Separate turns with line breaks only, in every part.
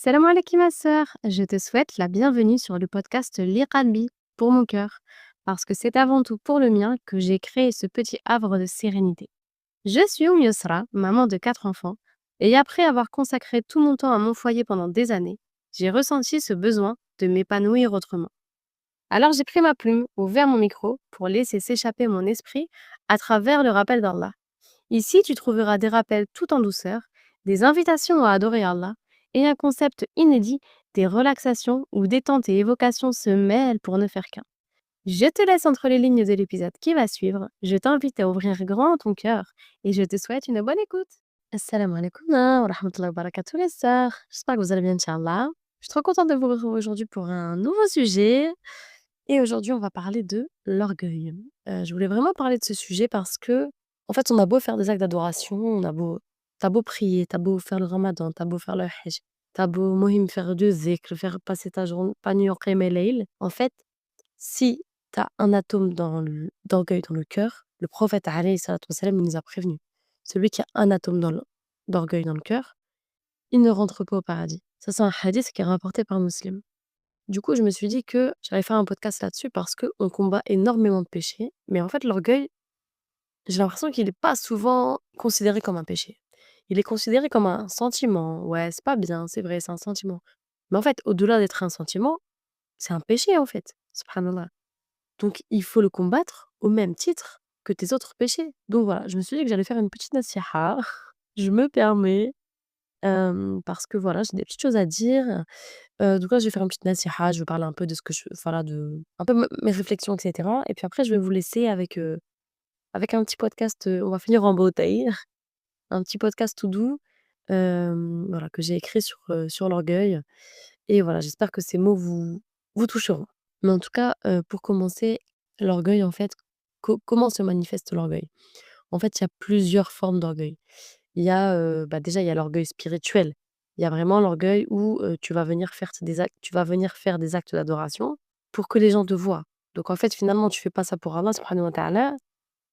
Salam alaikum ma sœur, je te souhaite la bienvenue sur le podcast L'Iqalbi pour mon cœur, parce que c'est avant tout pour le mien que j'ai créé ce petit havre de sérénité. Je suis Yusra, maman de 4 enfants, et après avoir consacré tout mon temps à mon foyer pendant des années, j'ai ressenti ce besoin de m'épanouir autrement. Alors j'ai pris ma plume, ouvert mon micro pour laisser s'échapper mon esprit à travers le rappel d'Allah. Ici, tu trouveras des rappels tout en douceur, des invitations à adorer Allah et un concept inédit, des relaxations où détente et évocation se mêlent pour ne faire qu'un. Je te laisse entre les lignes de l'épisode qui va suivre. Je t'invite à ouvrir grand ton cœur et je te souhaite une bonne écoute. Assalamu alaikum wa rahmatullahi wa barakatuh les sœurs. J'espère que vous allez bien, Inch'Allah. Je suis trop contente de vous retrouver aujourd'hui pour un nouveau sujet. Et aujourd'hui, on va parler de l'orgueil. Je voulais vraiment parler de ce sujet parce que, en fait, on a beau faire des actes d'adoration, tu beau prier, tu beau faire le ramadan, tu beau faire le hajj, tu beau mohim faire du zikr, faire passer ta journée pas nuit en qiyam el-layl. En fait, si tu as un atome d'orgueil dans le cœur, le prophète alayhi salatu wassalam, il nous a prévenus. Celui qui a un atome d'orgueil dans le cœur, il ne rentre pas au paradis. Ça, c'est un hadith qui est rapporté par Muslim. Du coup, je me suis dit que j'allais faire un podcast là-dessus parce qu'on combat énormément de péchés. Mais en fait, l'orgueil, j'ai l'impression qu'il n'est pas souvent considéré comme un péché. Il est considéré comme un sentiment. Ouais, c'est pas bien, c'est vrai, c'est un sentiment. Mais en fait, au-delà d'être un sentiment, c'est un péché en fait. Subhanallah. Donc, il faut le combattre au même titre que tes autres péchés. Donc voilà, je me suis dit que j'allais faire une petite nasiha. Je me permets, parce que voilà, j'ai des petites choses à dire. Donc là, je vais faire une petite nasiha, je vais parler un peu de ce que je voilà, de un peu mes réflexions et cetera et puis après je vais vous laisser avec un petit podcast, on va finir en beauté, un petit podcast tout doux, voilà, que j'ai écrit sur l'orgueil et voilà, j'espère que ces mots vous toucheront. Mais en tout cas, pour commencer, l'orgueil en fait, comment se manifeste l'orgueil? En fait, il y a plusieurs formes d'orgueil. Il y a, déjà, il y a l'orgueil spirituel. Il y a vraiment l'orgueil où, tu vas venir faire des actes d'adoration pour que les gens te voient. Donc en fait, finalement, tu fais pas ça pour Allah subhanahu wa ta'ala,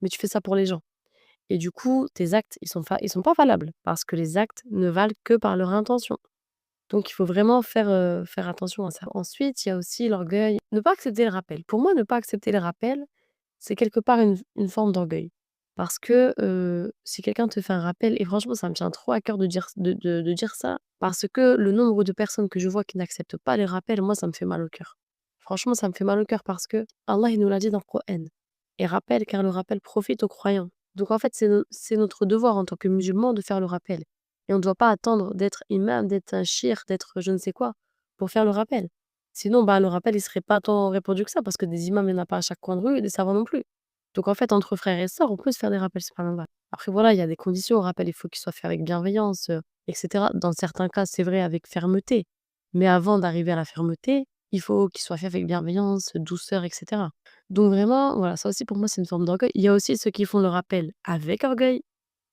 mais tu fais ça pour les gens et du coup, tes actes, ils sont pas valables parce que les actes ne valent que par leur intention. Donc il faut vraiment faire attention à ça. Ensuite, il y a aussi l'orgueil ne pas accepter le rappel. Pour moi, ne pas accepter les rappels, c'est quelque part une forme d'orgueil. Parce que, si quelqu'un te fait un rappel et franchement ça me tient trop à cœur de dire ça, parce que le nombre de personnes que je vois qui n'acceptent pas les rappels, moi ça me fait mal au cœur. Franchement, ça me fait mal au cœur parce que Allah il nous l'a dit dans le Coran: «Et rappelle car le rappel profite aux croyants». Donc en fait, c'est notre devoir en tant que musulmans de faire le rappel et on ne doit pas attendre d'être imam, d'être un cheikh, d'être je ne sais quoi pour faire le rappel. Sinon, bah, le rappel il serait pas tant répandu que ça parce que des imams, il y en a pas à chaque coin de rue et des savants non plus. Donc en fait, entre frères et sœurs, on peut se faire des rappels, subhanallah. Après voilà, il y a des conditions au rappel, il faut qu'il soit fait avec bienveillance, et cetera. Dans certains cas, c'est vrai avec fermeté, mais avant d'arriver à la fermeté, il faut qu'il soit fait avec bienveillance, douceur et cetera. Donc vraiment, voilà, ça aussi pour moi, c'est une forme d'orgueil. Il y a aussi ceux qui font le rappel avec orgueil.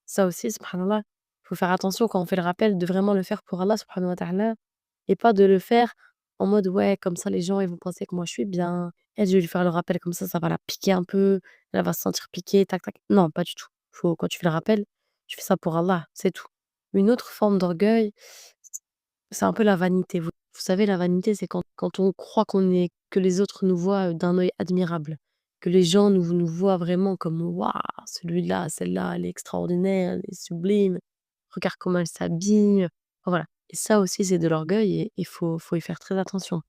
Ça aussi, subhanallah, il faut faire attention quand on fait le rappel de vraiment le faire pour Allah subhanahu wa ta'ala et pas de le faire en mode: «Ouais, comme ça les gens ils vont penser que moi je suis bien. Elle, je vais lui faire le rappel comme ça va la piquer un peu, elle va se sentir piquée, tac tac». Non, pas du tout. Faut quand tu fais le rappel, tu fais ça pour Allah, c'est tout. Une autre forme d'orgueil, c'est un peu la vanité. Vous savez, la vanité, c'est quand on croit que les autres nous voient, d'un œil admirable, que les gens nous voient vraiment comme: «Waouh, celui-là, celle-là, elle est extraordinaire, elle est sublime. Regarde comment elle s'habille». Enfin, voilà et ça aussi, c'est de l'orgueil et il faut y faire très attention.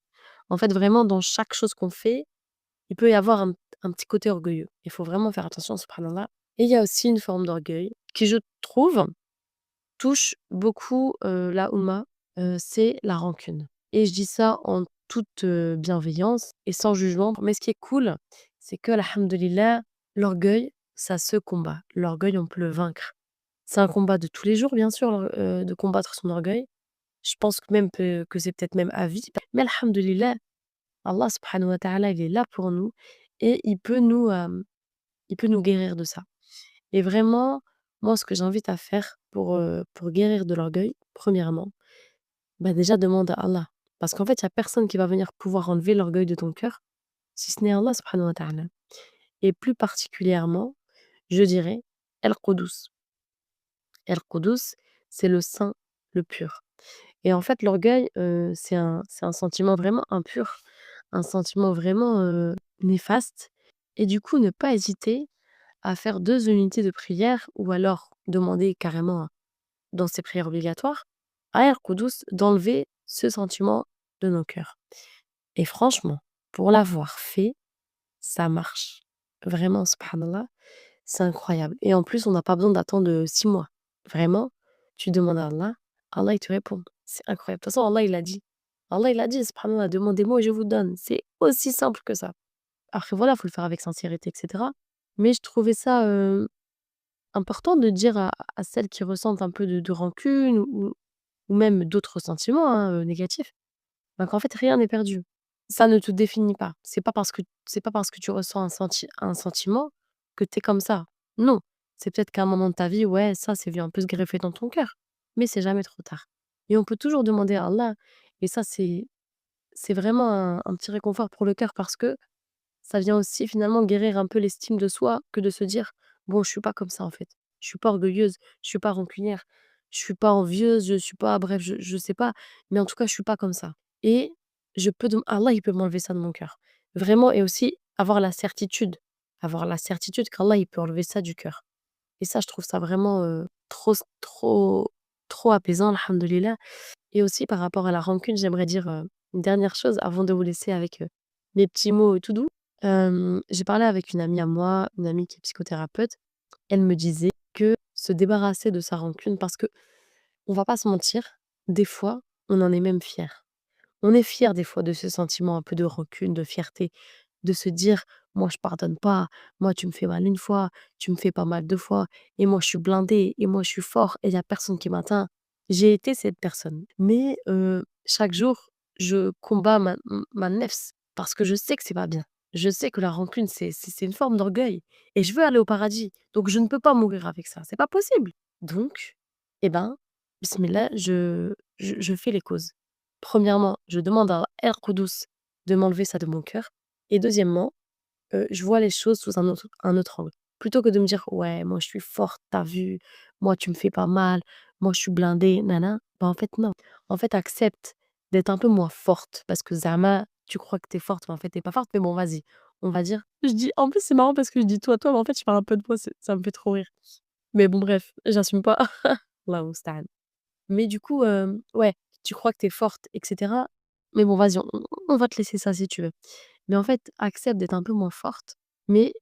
En fait, vraiment, dans chaque chose qu'on fait, il peut y avoir un petit côté orgueilleux. Il faut vraiment faire attention, subhanallah et il y a aussi une forme d'orgueil qui, je trouve, touche beaucoup, la Oumma, c'est la rancune et je dis ça en toute, bienveillance et sans jugement. Mais ce qui est cool, c'est que alhamdoulilah, l'orgueil, ça se combat. L'orgueil, on peut le vaincre. C'est un combat de tous les jours, bien sûr, de combattre son orgueil. Je pense que même que c'est peut-être même à vie. Mais alhamdoulilah, Allah subhanahu wa ta'ala, il est là pour nous et il peut nous guérir de ça. Et vraiment, moi, ce que j'invite à faire pour guérir de l'orgueil, premièrement, bah, déjà demande à Allah. Parce qu'en fait, il y a personne qui va venir pouvoir enlever l'orgueil de ton cœur, si ce n'est Allah subhanahu wa ta'ala. Et plus particulièrement, je dirais, El Quddus. El Quddus, c'est le saint, le pur. Et en fait, l'orgueil, c'est un sentiment vraiment impur, un sentiment vraiment, néfaste et du coup, ne pas hésiter à faire 2 unités de prière ou alors demander carrément dans ses prières obligatoires à El Koudous d'enlever ce sentiment de nos cœurs. Et franchement, pour l'avoir fait, ça marche. Vraiment, subhanallah, c'est incroyable. Et en plus, on n'a pas besoin d'attendre, 6 mois. Vraiment, tu demandes à Allah, Allah il te répond. C'est incroyable. De toute façon, Allah il a dit. Allah il a dit, subhanallah: «Demandez-moi et je vous donne». C'est aussi simple que ça. Après voilà, il faut le faire avec sincérité et cetera. Mais je trouvais ça, important de dire à celles qui ressentent un peu de rancune ou même d'autres sentiments, hein, négatifs, bah, qu'en fait rien n'est perdu. Ça ne te définit pas. C'est pas parce que tu ressens un sentiment que tu es comme ça. Non, c'est peut-être qu'à un moment de ta vie, ouais, ça c'est venu un peu se greffer dans ton cœur, mais c'est jamais trop tard et on peut toujours demander à Allah et ça c'est vraiment un petit réconfort pour le cœur parce que ça vient aussi finalement guérir un peu l'estime de soi que de se dire: «Bon, je suis pas comme ça en fait. Je suis pas orgueilleuse, je suis pas rancunière, je suis pas envieuse, je suis pas bref, je sais pas, mais en tout cas, je suis pas comme ça» et je peux dem Allah, il peut m'enlever ça de mon cœur. Vraiment et aussi avoir la certitude qu'Allah, il peut enlever ça du cœur et ça, je trouve ça vraiment, trop apaisant, alhamdoulilah et aussi par rapport à la rancune, j'aimerais dire, une dernière chose avant de vous laisser avec, mes petits mots, tout doux. J'ai parlé avec une amie à moi, une amie qui est psychothérapeute. Elle me disait que se débarrasser de sa rancune parce que on va pas se mentir, des fois, on en est même fier. On est fier des fois de ce sentiment un peu de rancune, de fierté, de se dire: «Moi je pardonne pas, moi tu me fais mal une fois, tu me fais pas mal 2 fois et moi je suis blindé et moi je suis fort et il y a personne qui m'atteint». J'ai été cette personne, mais chaque jour, je combats ma nefs parce que je sais que c'est pas bien. Je sais que la rancune, c'est une forme d'orgueil et je veux aller au paradis, donc je ne peux pas mourir avec ça, c'est pas possible. Donc, eh ben, bismillah, je fais les causes. Premièrement, je demande à El Koudous de m'enlever ça de mon cœur et deuxièmement, je vois les choses sous un autre angle. Plutôt que de me dire: «Ouais, moi je suis forte, tu vu? Moi tu me fais pas mal, moi je suis blindée, nana». Bah, en fait non. En fait, accepte d'être un peu moins forte parce que zama, tu crois que t'es forte, mais en fait tu pas forte. Mais bon, vas-y, on va dire je dis en plus c'est marrant parce que je dis: «Toi, toi», mais en fait je parle un peu de moi, ça me fait trop rire. Mais bon bref, j'assume pas. Allahu moustaan. Mais du coup, ouais, tu crois que tu es forte et cetera. Mais bon, vas-y, on va te laisser ça si tu veux. Mais en fait, accepte d'être un peu moins forte, mais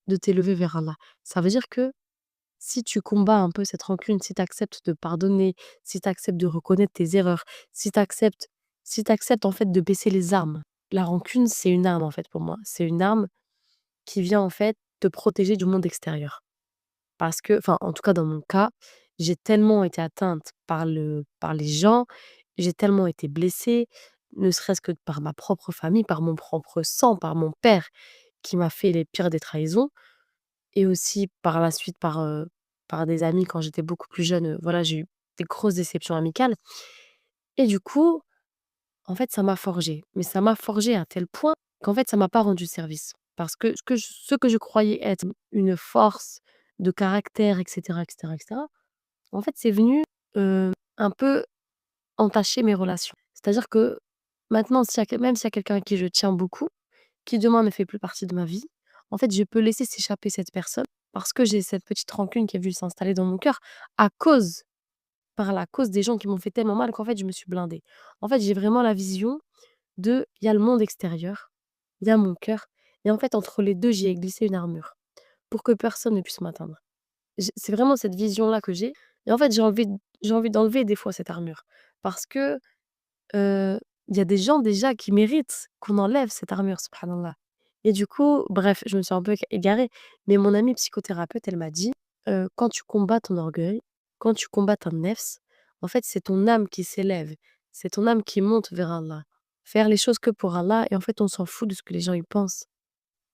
de t'élever vers Allah. Ça veut dire que si tu combats un peu cette rancune, si tu acceptes de pardonner, si tu acceptes de reconnaître tes erreurs, si tu acceptes en fait de baisser les armes. La rancune, c'est une arme en fait pour moi. C'est une arme qui vient en fait te protéger du monde extérieur. Parce que enfin, en tout cas dans mon cas, j'ai tellement été atteinte par les gens, j'ai tellement été blessée, ne serait-ce que par ma propre famille, par mon propre sang, par mon père qui m'a fait les pires des trahisons et aussi par la suite par des amis quand j'étais beaucoup plus jeune, voilà, j'ai eu des grosses déceptions amicales et du coup, en fait, ça m'a forgée. Mais ça m'a forgée à tel point qu'en fait, ça m'a pas rendu service. Parce que ce que je croyais être une force de caractère et cetera, et cetera, et cetera, en fait, c'est venu, un peu entacher mes relations. C'est-à-dire que maintenant, même s'il y a quelqu'un à qui je tiens beaucoup, qui demain ne fait plus partie de ma vie, en fait, je peux laisser s'échapper cette personne parce que j'ai cette petite rancune qui est venue s'installer dans mon cœur à cause par la cause des gens qui m'ont fait tellement mal qu'en fait, je me suis blindée. En fait, j'ai vraiment la vision il y a le monde extérieur, il y a mon cœur et en fait, entre les 2 j'y ai glissé une armure pour que personne ne puisse m'atteindre. C'est vraiment cette vision-là que j'ai et en fait, j'ai envie d'enlever des fois cette armure parce que, heu, il y a des gens déjà qui méritent qu'on enlève cette armure, subhanallah et du coup, bref, je me suis un peu égarée, mais mon amie psychothérapeute, elle m'a dit: «Quand tu combats ton orgueil, quand tu combats ta nefs, en fait, c'est ton âme qui s'élève, c'est ton âme qui monte vers Allah. Faire les choses que pour Allah et en fait, on s'en fout de ce que les gens y pensent».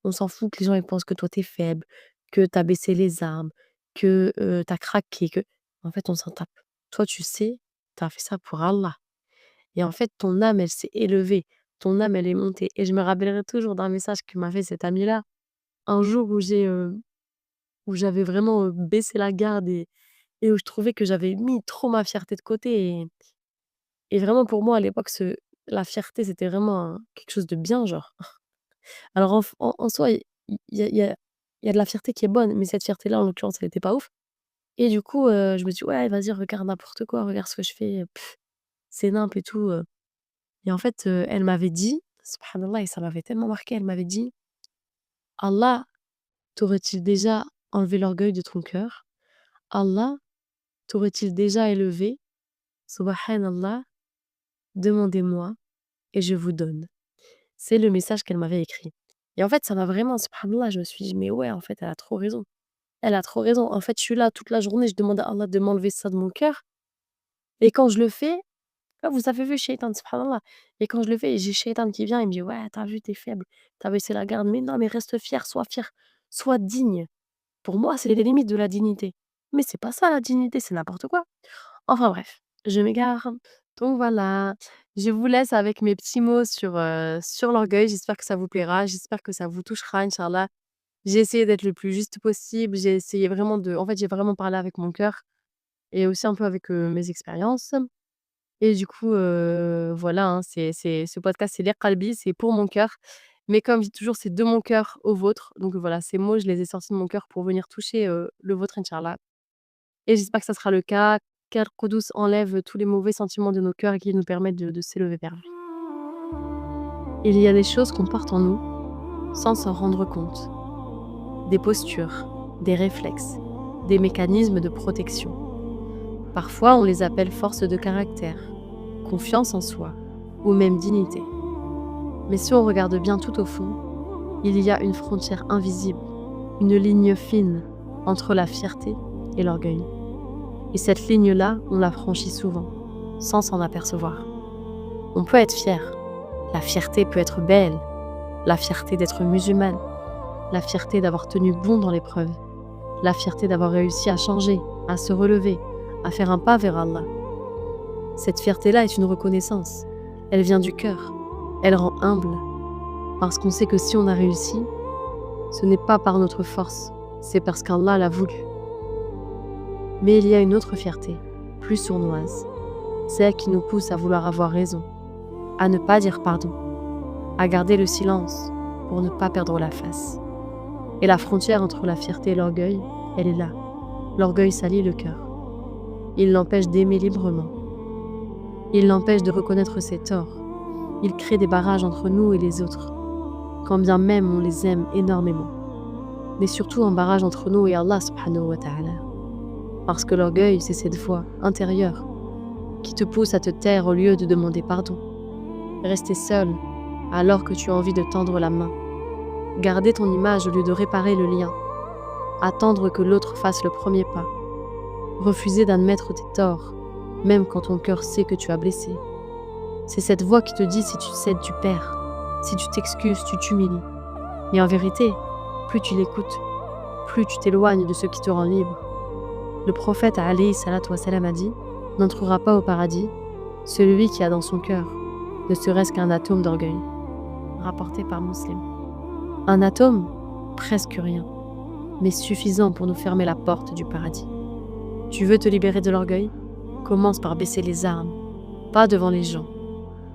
On s'en fout que les gens ils pensent que toi tu es faible, que tu as baissé les armes, que, tu as craqué, que en fait on s'en tape. Toi tu sais, tu as fait ça pour Allah et en fait ton âme elle s'est élevée, ton âme elle est montée et je me rappellerai toujours d'un message que m'a fait cette amie-là, un jour où j'avais vraiment, baissé la garde et où je trouvais que j'avais mis trop ma fierté de côté Et vraiment pour moi à l'époque la fierté c'était vraiment quelque chose de bien genre. Alors en soi, il y a de la fierté qui est bonne, mais cette fierté-là en l'occurrence elle était pas ouf et du coup, je me dis: «Ouais vas-y regarde n'importe quoi, regarde ce que je fais, c'est nimp et tout», et en fait, elle m'avait dit, subhanallah et ça m'avait tellement marqué, elle m'avait dit: «Allah t'aurait-il déjà enlevé l'orgueil de ton cœur? Allah t'aurait-il déjà élevé? Subhanallah, demandez-moi et je vous donne». C'est le message qu'elle m'avait écrit et en fait, ça m'a vraiment subhanallah, je me suis dit: «Mais ouais, en fait, elle a trop raison. Elle a trop raison. En fait, je suis là toute la journée, je demande à Allah de m'enlever ça de mon cœur et quand je le fais, là, vous avez vu Shaitan, subhanallah et quand je le fais, j'ai Shaitan qui vient, il me dit: «Ouais, tu as vu, tu es faible, tu as baissé la garde. Mais non, mais reste fier, sois digne». Pour moi, c'est les limites de la dignité. Mais c'est pas ça la dignité, c'est n'importe quoi. Enfin bref, je m'égare. Donc voilà, je vous laisse avec mes petits mots sur l'orgueil. J'espère que ça vous plaira, j'espère que ça vous touchera, inch'Allah. J'ai essayé d'être le plus juste possible, j'ai essayé vraiment de en fait, j'ai vraiment parlé avec mon cœur et aussi un peu avec, mes expériences et du coup, voilà, hein, c'est ce podcast, c'est Qalbi, c'est pour mon cœur. Mais comme je dis toujours, c'est de mon cœur au vôtre. Donc voilà, ces mots, je les ai sortis de mon cœur pour venir toucher, le vôtre, inch'Allah et j'espère que ça sera le cas, qu'Al-Qudus enlève tous les mauvais sentiments de nos cœurs et qu'il nous permette de s'élever vers lui. Il y a des choses qu'on porte en nous sans s'en rendre compte. Des postures, des réflexes, des mécanismes de protection. Parfois, on les appelle force de caractère, confiance en soi ou même dignité. Mais si on regarde bien tout au fond, il y a une frontière invisible, une ligne fine entre la fierté et l'orgueil. Et cette ligne-là, on la franchit souvent, sans s'en apercevoir. On peut être fier. La fierté peut être belle. La fierté d'être musulmane. La fierté d'avoir tenu bon dans l'épreuve. La fierté d'avoir réussi à changer, à se relever, à faire un pas vers Allah. Cette fierté-là est une reconnaissance. Elle vient du cœur. Elle rend humble. Parce qu'on sait que si on a réussi, ce n'est pas par notre force, c'est parce qu'Allah l'a voulu. Mais il y a une autre fierté, plus sournoise, celle qui nous pousse à vouloir avoir raison, à ne pas dire pardon, à garder le silence pour ne pas perdre la face. Et la frontière entre la fierté et l'orgueil, elle est là. L'orgueil salit le cœur. Il l'empêche d'aimer librement. Il l'empêche de reconnaître ses torts. Il crée des barrages entre nous et les autres, quand bien même on les aime énormément. Mais surtout un barrage entre nous et Allah subhanahu wa ta'ala. Parce que l'orgueil, c'est cette voix intérieure qui te pousse à te taire au lieu de demander pardon. Rester seul alors que tu as envie de tendre la main. Garder ton image au lieu de réparer le lien. Attendre que l'autre fasse le premier pas. Refuser d'admettre tes torts, même quand ton cœur sait que tu as blessé. C'est cette voix qui te dit si tu cèdes, tu perds. Si tu t'excuses, tu t'humilies. Mais en vérité, plus tu l'écoutes, plus tu t'éloignes de ce qui te rend libre. Le prophète alayhi salatu wassalam a dit « N'entrera pas au paradis celui qui a dans son cœur ne serait-ce qu'un atome d'orgueil. » Rapporté par Muslim. Un atome, presque rien, mais suffisant pour nous fermer la porte du paradis. Tu veux te libérer de l'orgueil? Commence par baisser les armes, pas devant les gens,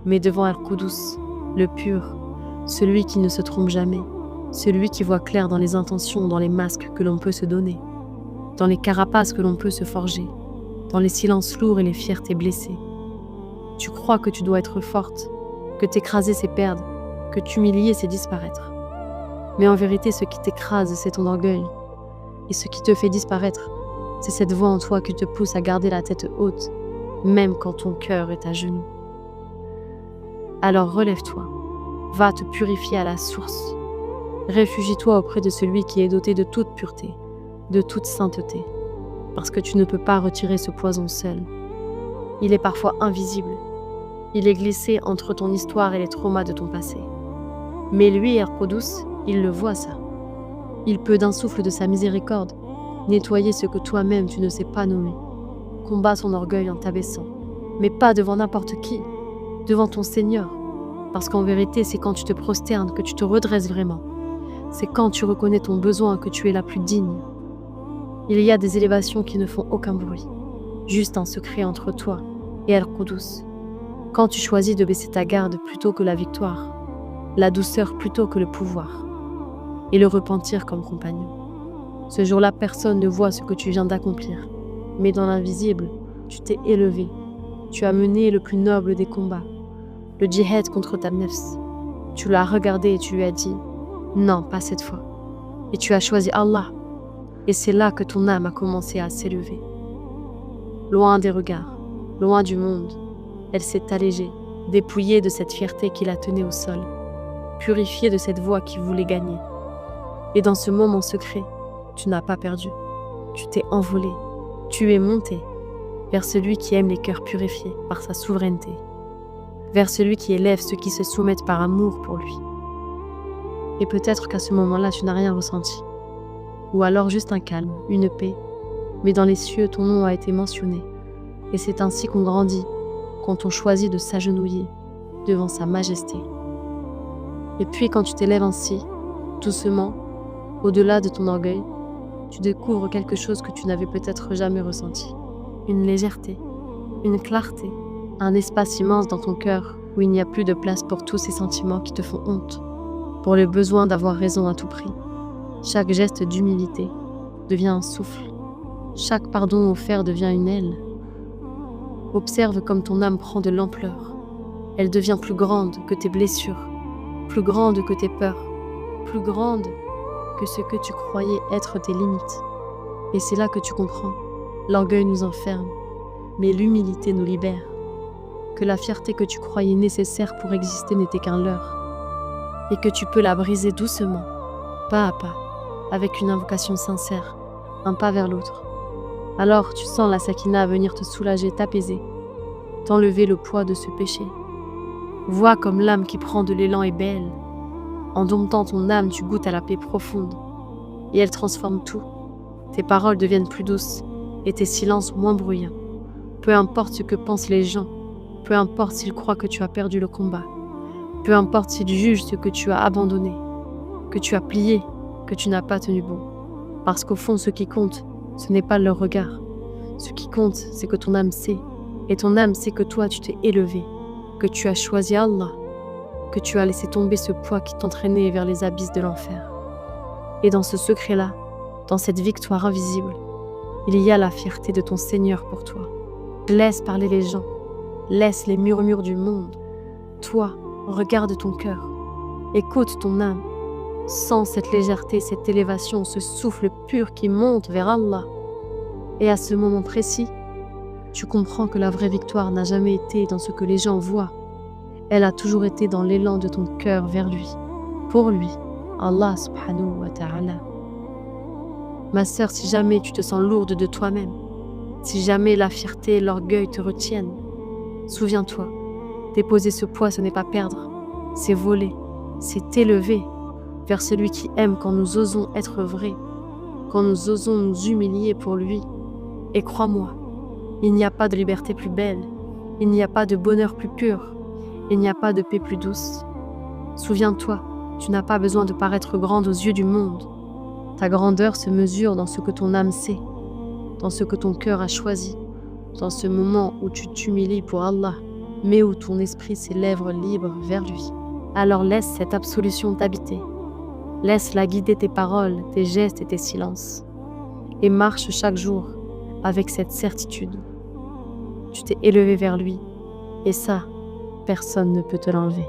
mais devant Al-Qudus, le pur, celui qui ne se trompe jamais, celui qui voit clair dans les intentions, dans les masques que l'on peut se donner, dans les carapaces que l'on peut se forger, dans les silences lourds et les fiertés blessées. Tu crois que tu dois être forte, que t'écraser c'est perdre, que t'humilier c'est disparaître. Mais en vérité, ce qui t'écrase, c'est ton orgueil. Et ce qui te fait disparaître, c'est cette voix en toi qui te pousse à garder la tête haute, même quand ton cœur est à genoux. Alors relève-toi, va te purifier à la source. Réfugie-toi auprès de celui qui est doté de toute pureté, de toute sainteté, parce que tu ne peux pas retirer ce poison seul. Il est parfois invisible. Il est glissé entre ton histoire et les traumas de ton passé. Mais lui, Al-Qudus, il le voit ça. Il peut d'un souffle de sa miséricorde nettoyer ce que toi-même tu ne sais pas nommer. Combat son orgueil en t'abaissant, mais pas devant n'importe qui, devant ton Seigneur. Parce qu'en vérité, c'est quand tu te prosternes que tu te redresses vraiment. C'est quand tu reconnais ton besoin que tu es la plus digne. Il y a des élévations qui ne font aucun bruit, juste un secret entre toi et Al-Qudus. Quand tu choisis de baisser ta garde plutôt que la victoire, la douceur plutôt que le pouvoir, et le repentir comme compagnon. Ce jour-là, personne ne voit ce que tu viens d'accomplir, mais dans l'invisible, tu t'es élevé. Tu as mené le plus noble des combats, le djihad contre ta nefs. Tu l'as regardé et tu lui as dit « Non, pas cette fois ». Et tu as choisi Allah. Et c'est là que ton âme a commencé à s'élever. Loin des regards, loin du monde, elle s'est allégée, dépouillée de cette fierté qui la tenait au sol, purifiée de cette voix qui voulait gagner. Et dans ce moment secret, tu n'as pas perdu. Tu t'es envolé, tu es monté vers celui qui aime les cœurs purifiés par sa souveraineté, vers celui qui élève ceux qui se soumettent par amour pour lui. Et peut-être qu'à ce moment-là, tu n'as rien ressenti, ou alors juste un calme, une paix, mais dans les cieux, ton nom a été mentionné, et c'est ainsi qu'on grandit, quand on choisit de s'agenouiller devant sa majesté. Et puis quand tu t'élèves ainsi, doucement, au-delà de ton orgueil, tu découvres quelque chose que tu n'avais peut-être jamais ressenti. Une légèreté, une clarté, un espace immense dans ton cœur où il n'y a plus de place pour tous ces sentiments qui te font honte, pour le besoin d'avoir raison à tout prix. Chaque geste d'humilité devient un souffle. Chaque pardon offert devient une aile. Observe comme ton âme prend de l'ampleur. Elle devient plus grande que tes blessures, plus grande que tes peurs, plus grande que ce que tu croyais être tes limites. Et c'est là que tu comprends. L'orgueil nous enferme, mais l'humilité nous libère. Que la fierté que tu croyais nécessaire pour exister n'était qu'un leurre. Et que tu peux la briser doucement, pas à pas, avec une invocation sincère, un pas vers l'autre. Alors tu sens la sakina venir te soulager, t'apaiser, t'enlever le poids de ce péché. Vois comme l'âme qui prend de l'élan est belle. En domptant ton âme, tu goûtes à la paix profonde. Et elle transforme tout. Tes paroles deviennent plus douces et tes silences moins bruyants. Peu importe ce que pensent les gens, peu importe s'ils croient que tu as perdu le combat, peu importe s'ils jugent ce que tu as abandonné, que tu as plié, que tu n'as pas tenu bon. Parce qu'au fond, ce qui compte, ce n'est pas leur regard. Ce qui compte, c'est que ton âme sait. Et ton âme sait que toi, tu t'es élevé, que tu as choisi Allah, que tu as laissé tomber ce poids qui t'entraînait vers les abysses de l'enfer. Et dans ce secret-là, dans cette victoire invisible, il y a la fierté de ton Seigneur pour toi. Laisse parler les gens, laisse les murmures du monde. Toi, regarde ton cœur, écoute ton âme, sens cette légèreté, cette élévation, ce souffle pur qui monte vers Allah. Et à ce moment précis, tu comprends que la vraie victoire n'a jamais été dans ce que les gens voient. Elle a toujours été dans l'élan de ton cœur vers lui, pour lui, Allah subhanahu wa ta'ala. Ma sœur, si jamais tu te sens lourde de toi-même, si jamais la fierté et l'orgueil te retiennent, souviens-toi, déposer ce poids, ce n'est pas perdre, c'est voler, c'est élever vers celui qui aime quand nous osons être vrais, quand nous osons nous humilier pour lui. Et crois-moi, il n'y a pas de liberté plus belle, il n'y a pas de bonheur plus pur, il n'y a pas de paix plus douce. Souviens-toi, tu n'as pas besoin de paraître grande aux yeux du monde. Ta grandeur se mesure dans ce que ton âme sait, dans ce que ton cœur a choisi, dans ce moment où tu t'humilies pour Allah, mais où ton esprit s'élève libre vers lui. Alors laisse cette absolution t'habiter. Laisse-la guider tes paroles, tes gestes et tes silences. Et marche chaque jour avec cette certitude. Tu t'es élevé vers lui, et ça, personne ne peut te l'enlever.